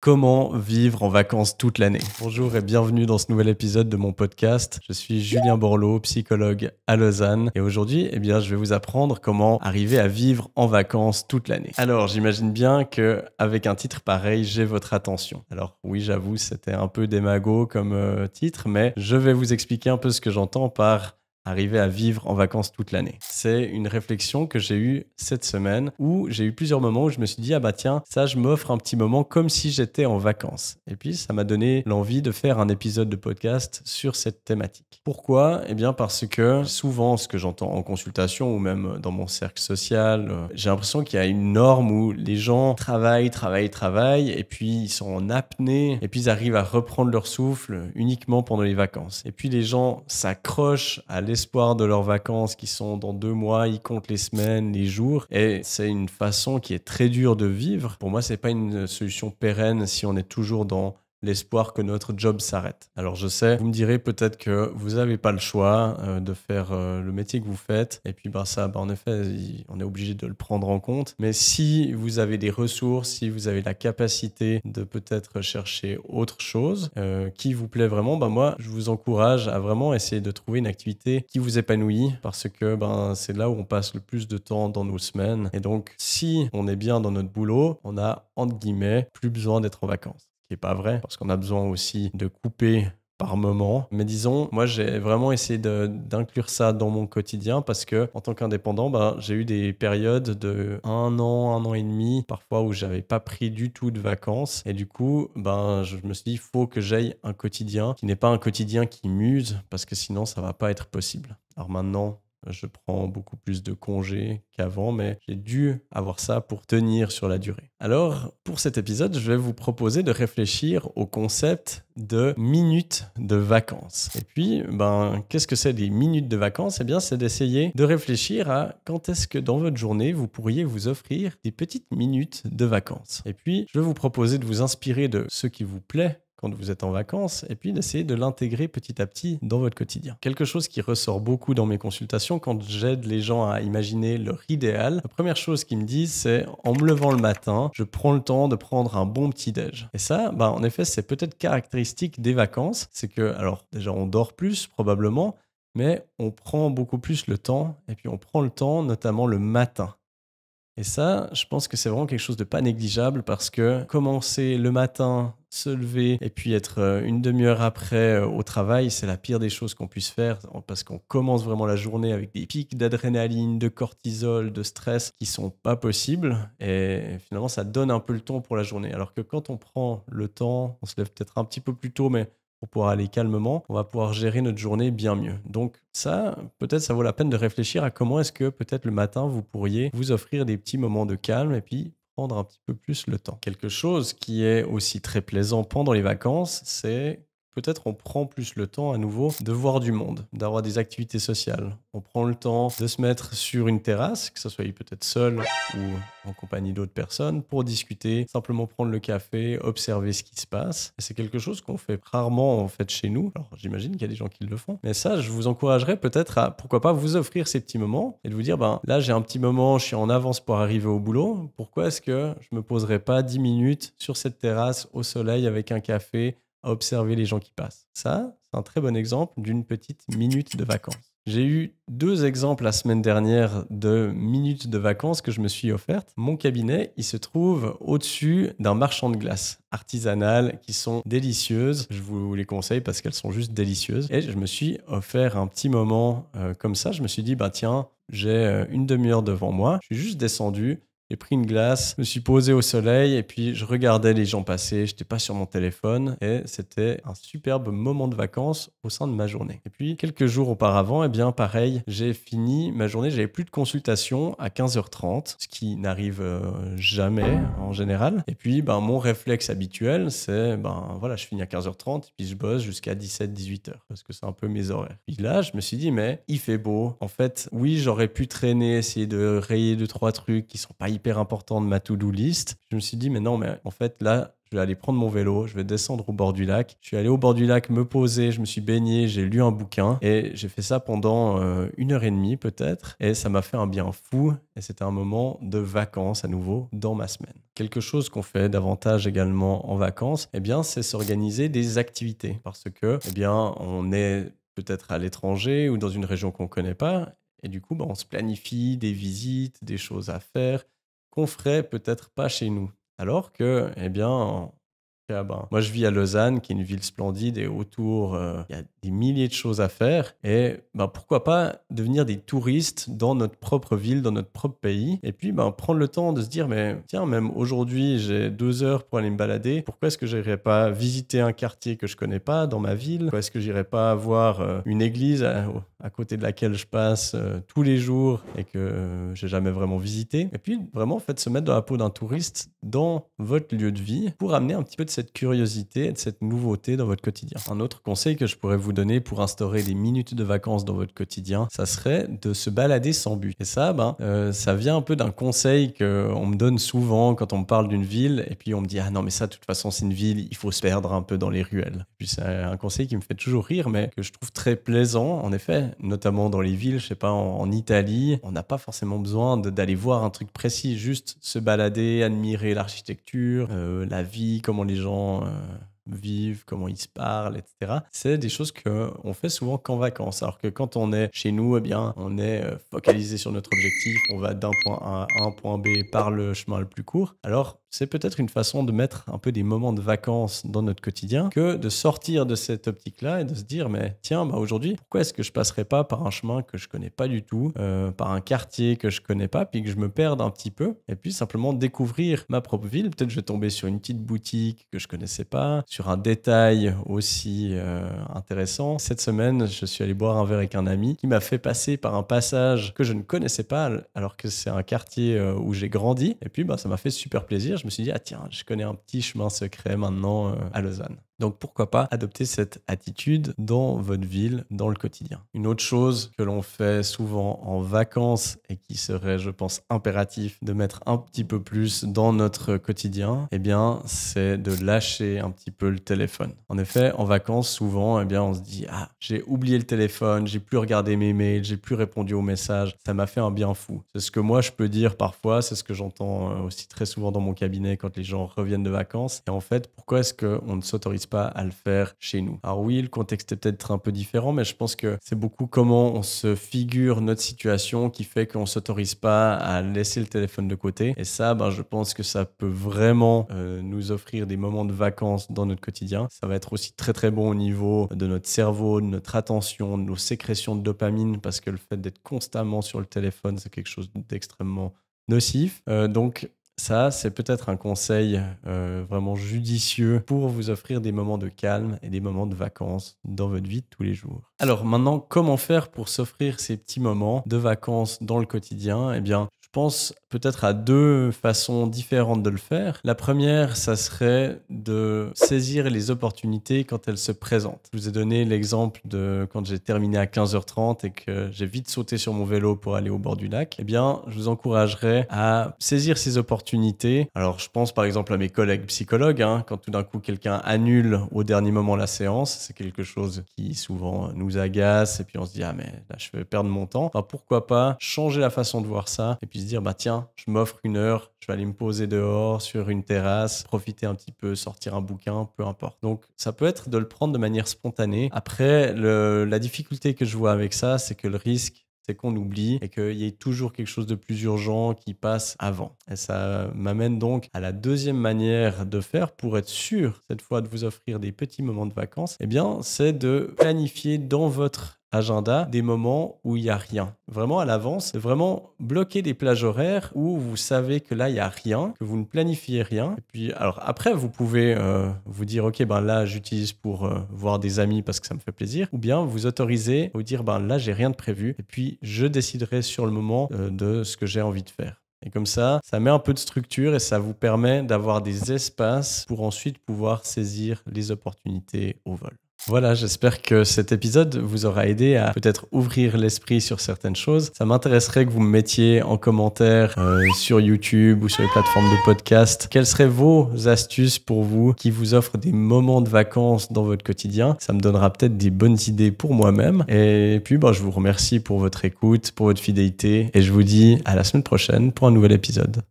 Comment vivre en vacances toute l'année? Bonjour et bienvenue dans ce nouvel épisode de mon podcast. Je suis Julien Borloo, psychologue à Lausanne et aujourd'hui, je vais vous apprendre comment arriver à vivre en vacances toute l'année. Alors, j'imagine bien que avec un titre pareil, j'ai votre attention. Alors oui, j'avoue, c'était un peu démago comme titre, mais je vais vous expliquer un peu ce que j'entends par arriver à vivre en vacances toute l'année. C'est une réflexion que j'ai eue cette semaine où j'ai eu plusieurs moments où je me suis dit, ah bah tiens, ça je m'offre un petit moment comme si j'étais en vacances. Et puis ça m'a donné l'envie de faire un épisode de podcast sur cette thématique. Pourquoi? Eh bien parce que souvent ce que j'entends en consultation ou même dans mon cercle social, j'ai l'impression qu'il y a une norme où les gens travaillent et puis ils sont en apnée et puis ils arrivent à reprendre leur souffle uniquement pendant les vacances. Et puis les gens s'accrochent à l'espoir de leurs vacances qui sont dans 2 mois, ils comptent les semaines, les jours et c'est une façon qui est très dure de vivre. Pour moi, c'est pas une solution pérenne si on est toujours dans l'espoir que notre job s'arrête. Alors je sais, vous me direz peut-être que vous n'avez pas le choix de faire le métier que vous faites et puis en effet, on est obligé de le prendre en compte. Mais si vous avez des ressources, si vous avez la capacité de peut-être chercher autre chose qui vous plaît vraiment, moi je vous encourage à vraiment essayer de trouver une activité qui vous épanouit parce que c'est là où on passe le plus de temps dans nos semaines. Et donc si on est bien dans notre boulot, on a entre guillemets plus besoin d'être en vacances. Qui n'est pas vrai, parce qu'on a besoin aussi de couper par moment. Mais disons, moi, j'ai vraiment essayé d'inclure ça dans mon quotidien parce que, en tant qu'indépendant, j'ai eu des périodes de 1 an et demi, parfois où j'avais pas pris du tout de vacances. Et du coup, je me suis dit, il faut que j'aille un quotidien qui n'est pas un quotidien qui m'use parce que sinon, ça va pas être possible. Alors maintenant, je prends beaucoup plus de congés qu'avant, mais j'ai dû avoir ça pour tenir sur la durée. Alors, pour cet épisode, je vais vous proposer de réfléchir au concept de minutes de vacances. Et puis, qu'est-ce que c'est des minutes de vacances? Eh bien, c'est d'essayer de réfléchir à quand est-ce que dans votre journée, vous pourriez vous offrir des petites minutes de vacances. Et puis, je vais vous proposer de vous inspirer de ce qui vous plaît quand vous êtes en vacances, et puis d'essayer de l'intégrer petit à petit dans votre quotidien. Quelque chose qui ressort beaucoup dans mes consultations quand j'aide les gens à imaginer leur idéal, la première chose qu'ils me disent, c'est en me levant le matin, je prends le temps de prendre un bon petit-déj. Et ça, en effet, c'est peut-être caractéristique des vacances, c'est que, alors déjà, on dort plus probablement, mais on prend beaucoup plus le temps, et puis on prend le temps notamment le matin. Et ça, je pense que c'est vraiment quelque chose de pas négligeable parce que commencer le matin, se lever et puis être une demi-heure après au travail, c'est la pire des choses qu'on puisse faire parce qu'on commence vraiment la journée avec des pics d'adrénaline, de cortisol, de stress qui sont pas possibles et finalement ça donne un peu le ton pour la journée. Alors que quand on prend le temps, on se lève peut-être un petit peu plus tôt, mais pour pouvoir aller calmement, on va pouvoir gérer notre journée bien mieux. Donc ça, peut-être ça vaut la peine de réfléchir à comment est-ce que peut-être le matin, vous pourriez vous offrir des petits moments de calme et puis prendre un petit peu plus le temps. Quelque chose qui est aussi très plaisant pendant les vacances, c'est peut-être on prend plus le temps à nouveau de voir du monde, d'avoir des activités sociales. On prend le temps de se mettre sur une terrasse, que ce soit peut-être seul ou en compagnie d'autres personnes, pour discuter, simplement prendre le café, observer ce qui se passe. Et c'est quelque chose qu'on fait rarement en fait chez nous. Alors j'imagine qu'il y a des gens qui le font. Mais ça, je vous encouragerais peut-être à, pourquoi pas, vous offrir ces petits moments et de vous dire, là j'ai un petit moment, je suis en avance pour arriver au boulot. Pourquoi est-ce que je me poserais pas 10 minutes sur cette terrasse au soleil avec un café à observer les gens qui passent? Ça, c'est un très bon exemple d'une petite minute de vacances. J'ai eu 2 exemples la semaine dernière de minutes de vacances que je me suis offertes. Mon cabinet, il se trouve au-dessus d'un marchand de glace artisanales qui sont délicieuses. Je vous les conseille parce qu'elles sont juste délicieuses. Et je me suis offert un petit moment comme ça. Je me suis dit, tiens, j'ai une demi-heure devant moi. Je suis juste descendu. J'ai pris une glace, je me suis posé au soleil et puis je regardais les gens passer. Je n'étais pas sur mon téléphone et c'était un superbe moment de vacances au sein de ma journée. Et puis, quelques jours auparavant, pareil, j'ai fini ma journée. J'avais plus de consultation à 15h30, ce qui n'arrive jamais en général. Et puis, mon réflexe habituel, c'est, voilà, je finis à 15h30 puis je bosse jusqu'à 17-18h parce que c'est un peu mes horaires. Puis là, je me suis dit, mais il fait beau. En fait, oui, j'aurais pu traîner, essayer de rayer 2-3 trucs qui sont pas hyper important de ma to-do list. Je me suis dit, mais non, mais en fait, là, je vais aller prendre mon vélo, je vais descendre au bord du lac. Je suis allé au bord du lac me poser, je me suis baigné, j'ai lu un bouquin et j'ai fait ça pendant 1 heure et demie peut-être et ça m'a fait un bien fou et c'était un moment de vacances à nouveau dans ma semaine. Quelque chose qu'on fait davantage également en vacances, eh bien, c'est s'organiser des activités parce que, eh bien, on est peut-être à l'étranger ou dans une région qu'on ne connaît pas et du coup, on se planifie des visites, des choses à faire qu'on ferait peut-être pas chez nous. Alors que, eh bien, moi je vis à Lausanne, qui est une ville splendide et autour, il y a des milliers de choses à faire et pourquoi pas devenir des touristes dans notre propre ville, dans notre propre pays et puis, prendre le temps de se dire: «Mais tiens, même aujourd'hui, j'ai 2 heures pour aller me balader. Pourquoi est-ce que j'irais pas visiter un quartier que je connais pas dans ma ville? Pourquoi est-ce que j'irais pas voir, une église à côté de laquelle je passe, tous les jours et que, j'ai jamais vraiment visité?» Et puis vraiment, en fait, se mettre dans la peau d'un touriste dans votre lieu de vie pour amener un petit peu de cette curiosité et de cette nouveauté dans votre quotidien. Un autre conseil que je pourrais vous donner pour instaurer des minutes de vacances dans votre quotidien, ça serait de se balader sans but. Et ça, ça vient un peu d'un conseil qu'on me donne souvent quand on me parle d'une ville et puis on me dit: «Ah non, mais ça, de toute façon, c'est une ville, il faut se perdre un peu dans les ruelles». Et puis c'est un conseil qui me fait toujours rire, mais que je trouve très plaisant, en effet, notamment dans les villes, je sais pas, en Italie, on n'a pas forcément besoin d'aller voir un truc précis, juste se balader, admirer l'architecture, la vie, comment les gens vivent, comment ils se parlent, etc. C'est des choses qu'on fait souvent qu'en vacances. Alors que quand on est chez nous, eh bien, on est focalisé sur notre objectif, on va d'un point A à un point B par le chemin le plus court. Alors, c'est peut-être une façon de mettre un peu des moments de vacances dans notre quotidien que de sortir de cette optique-là et de se dire, mais tiens, aujourd'hui, pourquoi est-ce que je passerais pas par un chemin que je connais pas du tout, par un quartier que je connais pas, puis que je me perde un petit peu, et puis simplement découvrir ma propre ville. Peut-être je vais tomber sur une petite boutique que je connaissais pas, sur un détail aussi intéressant. Cette semaine, je suis allé boire un verre avec un ami qui m'a fait passer par un passage que je ne connaissais pas, alors que c'est un quartier où j'ai grandi, et puis ça m'a fait super plaisir. Je me suis dit, ah tiens, je connais un petit chemin secret maintenant à Lausanne. Donc pourquoi pas adopter cette attitude dans votre ville, dans le quotidien. Une autre chose que l'on fait souvent en vacances et qui serait, je pense, impératif de mettre un petit peu plus dans notre quotidien, eh bien, c'est de lâcher un petit peu le téléphone. En effet, en vacances, souvent, eh bien, on se dit, ah, j'ai oublié le téléphone, j'ai plus regardé mes mails, j'ai plus répondu aux messages, ça m'a fait un bien fou. C'est ce que moi je peux dire parfois, c'est ce que j'entends aussi très souvent dans mon cabinet quand les gens reviennent de vacances. Et en fait, pourquoi est-ce qu'on ne s'autorise pas à le faire chez nous? Alors oui, le contexte est peut-être un peu différent, mais je pense que c'est beaucoup comment on se figure notre situation qui fait qu'on ne s'autorise pas à laisser le téléphone de côté. Et ça, je pense que ça peut vraiment nous offrir des moments de vacances dans notre quotidien. Ça va être aussi très très bon au niveau de notre cerveau, de notre attention, de nos sécrétions de dopamine, parce que le fait d'être constamment sur le téléphone, c'est quelque chose d'extrêmement nocif. Donc ça, c'est peut-être un conseil vraiment judicieux pour vous offrir des moments de calme et des moments de vacances dans votre vie de tous les jours. Alors maintenant, comment faire pour s'offrir ces petits moments de vacances dans le quotidien? Eh bien, je pense peut-être à 2 façons différentes de le faire. La première, ça serait de saisir les opportunités quand elles se présentent. Je vous ai donné l'exemple de quand j'ai terminé à 15h30 et que j'ai vite sauté sur mon vélo pour aller au bord du lac. Eh bien, je vous encouragerais à saisir ces opportunités. Alors, je pense par exemple à mes collègues psychologues, quand tout d'un coup quelqu'un annule au dernier moment la séance, c'est quelque chose qui souvent nous agace et puis on se dit, ah mais là je vais perdre mon temps. Enfin, pourquoi pas changer la façon de voir ça et puis se dire, tiens, je m'offre 1 heure, je vais aller me poser dehors sur une terrasse, profiter un petit peu, sortir un bouquin, peu importe. Donc ça peut être de le prendre de manière spontanée. Après, la difficulté que je vois avec ça, c'est que le risque, c'est qu'on oublie et qu'il y ait toujours quelque chose de plus urgent qui passe avant. Et ça m'amène donc à la deuxième manière de faire pour être sûr, cette fois, de vous offrir des petits moments de vacances. Eh bien, c'est de planifier dans votre agenda des moments où il n'y a rien. Vraiment à l'avance, vraiment bloquer des plages horaires où vous savez que là, il n'y a rien, que vous ne planifiez rien. Et puis, alors après, vous pouvez vous dire, OK, là, j'utilise pour voir des amis parce que ça me fait plaisir. Ou bien vous autorisez à vous dire, là, j'ai rien de prévu. Et puis, je déciderai sur le moment de ce que j'ai envie de faire. Et comme ça met un peu de structure et ça vous permet d'avoir des espaces pour ensuite pouvoir saisir les opportunités au vol. Voilà, j'espère que cet épisode vous aura aidé à peut-être ouvrir l'esprit sur certaines choses. Ça m'intéresserait que vous me mettiez en commentaire sur YouTube ou sur les plateformes de podcast quelles seraient vos astuces pour vous qui vous offrent des moments de vacances dans votre quotidien. Ça me donnera peut-être des bonnes idées pour moi-même. Et puis, je vous remercie pour votre écoute, pour votre fidélité et je vous dis à la semaine prochaine pour un nouvel épisode.